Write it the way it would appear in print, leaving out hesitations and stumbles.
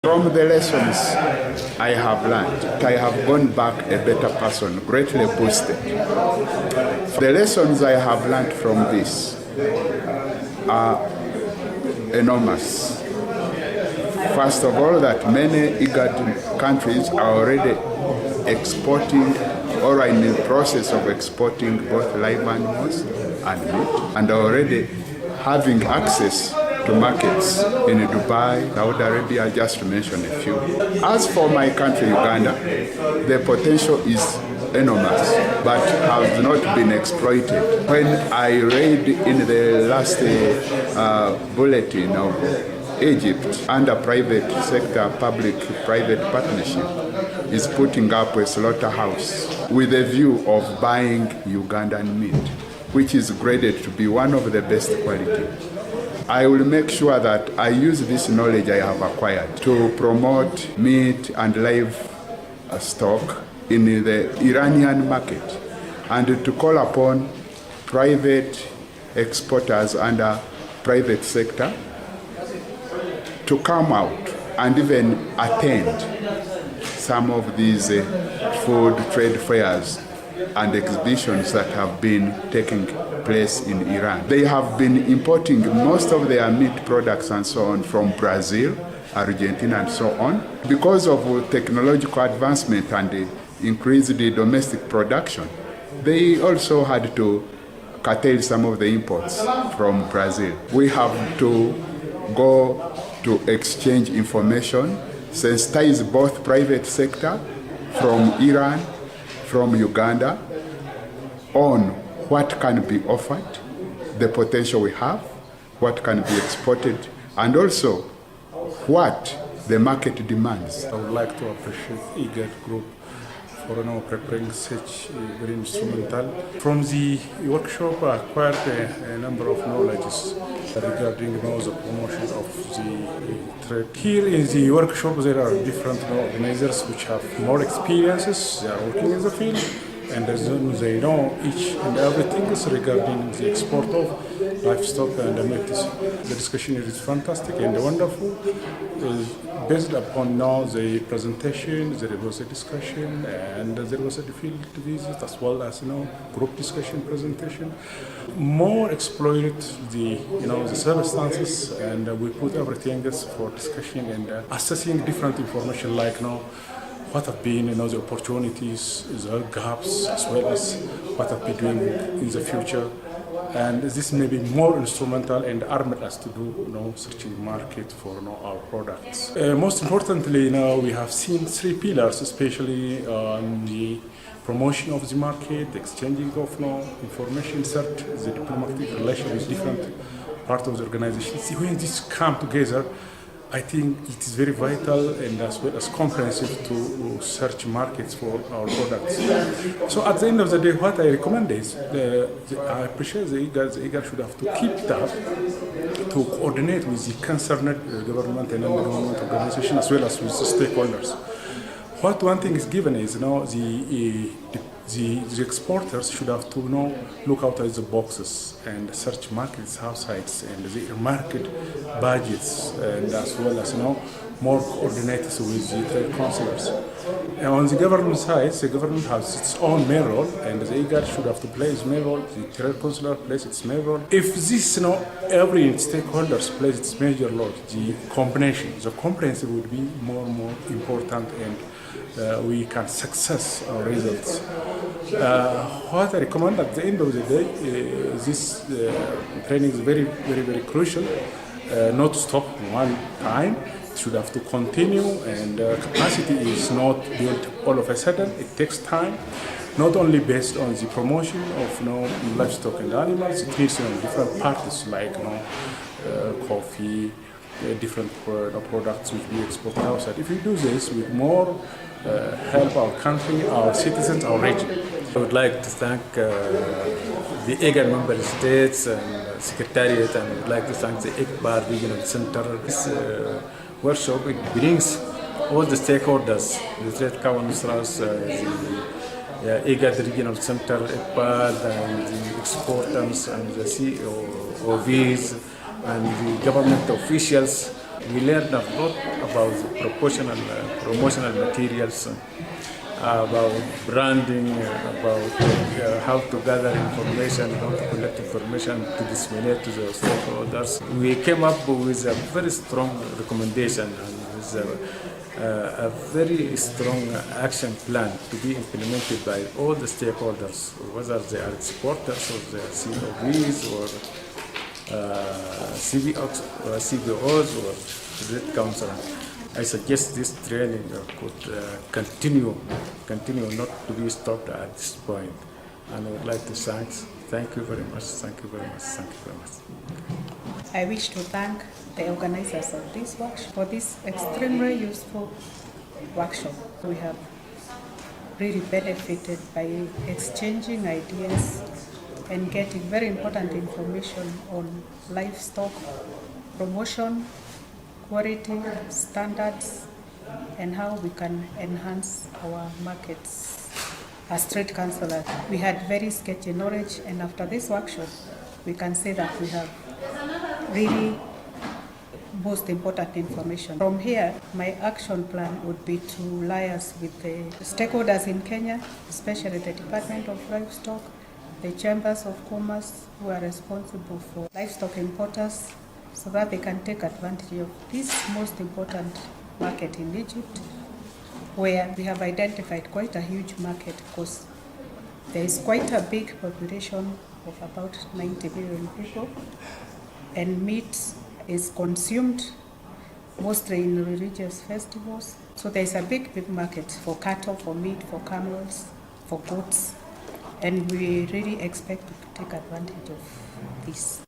From the lessons I have learned, I have gone back a better person, greatly boosted. The lessons I have learned from this are enormous. First of all, that many IGAD countries are already exporting or are in the process of exporting both live animals and meat, and are already having access to markets in Dubai, Saudi Arabia, just to mention a few. As for my country, Uganda, the potential is enormous, but has not been exploited. When I read in the last bulletin of Egypt, under private sector, public-private partnership, is putting up a slaughterhouse with a view of buying Ugandan meat, which is graded to be one of the best quality. I will make sure that I use this knowledge I have acquired to promote meat and live stock in the Iranian market, and to call upon private exporters and private sector to come out and even attend some of these food trade fairs and exhibitions that have been taking place in Iran. They have been importing most of their meat products and so on from Brazil, Argentina and so on. Because of technological advancement and increased domestic production, they also had to curtail some of the imports from Brazil. We have to go to exchange information, sensitize both private sector from Iran, from Uganda, on what can be offered, the potential we have, what can be exported, and also what the market demands. I would like to appreciate IGAD Group for preparing such very instrumental. From the workshop, I acquired a number of knowledges regarding the promotion of the trade. Here in the workshop, there are different organizers which have more experiences. They are working in the field, and they know each and everything regarding the export of livestock and meat. The discussion is fantastic and wonderful. Based upon the presentation, there was a discussion, and there was a field visit as well as group discussion presentation. More exploit the the circumstances, and we put everything for discussion and assessing different information like what have been the opportunities, the gaps, as well as what have been doing in the future. And this may be more instrumental and armed us to do searching market for our products. Most importantly, we have seen three pillars, especially on the promotion of the market, the exchanging of information, search, the diplomatic relations with different parts of the organization. See, when this come together, I think it is very vital and as well as comprehensive to search markets for our products. So at the end of the day, what I recommend is, I appreciate the IGAD should have to keep it up, to coordinate with the concerned government and non-government organizations as well as with the stakeholders. What one thing is given is, the exporters should have to look out of the boxes and search markets outsides and the market budgets, and as well as more coordinated with the trade counsellors. And on the government side, the government has its own main role, and the IGAD should have to play its main role. The trade counsellor plays its main role. If this, every stakeholders plays its major role, the comprehensive would be more and more important, and we can success our results. What I recommend at the end of the day, this training is very, very, very crucial. Not to stop one time. It should have to continue, and capacity is not built all of a sudden. It takes time, not only based on the promotion of livestock and animals. It needs different parties like coffee, different products which we export outside. If we do this with more help our country, our citizens, our region. I would like to thank the IGAD member states and Secretariat, and I would like to thank the IGBAR Regional Center. This workshop, it brings all the stakeholders, the trade counsellors, the IGAD Regional Center, IGBAR, and the exporters, and the COVs, and the government officials, We learned a lot about the promotional materials, about branding, about how to gather information, how to collect information to disseminate to the stakeholders. We came up with a very strong recommendation and with a very strong action plan to be implemented by all the stakeholders, whether they are exporters or they are COVs or CBOs or trade counsellors. I suggest this training could continue not to be stopped at this point. And I would like to thank you very much, thank you very much, thank you very much. I wish to thank the organizers of this workshop for this extremely useful workshop. We have really benefited by exchanging ideas and getting very important information on livestock promotion, quality, standards, and how we can enhance our markets. As trade counsellors, we had very sketchy knowledge, and after this workshop, we can say that we have really most important information. From here, my action plan would be to liaise with the stakeholders in Kenya, especially the Department of Livestock, the Chambers of Commerce who are responsible for livestock importers, so that they can take advantage of this most important market in Egypt, where we have identified quite a huge market because there is quite a big population of about 90 million people, and meat is consumed mostly in religious festivals. So there is a big market for cattle, for meat, for camels, for goats, and we really expect to take advantage of this.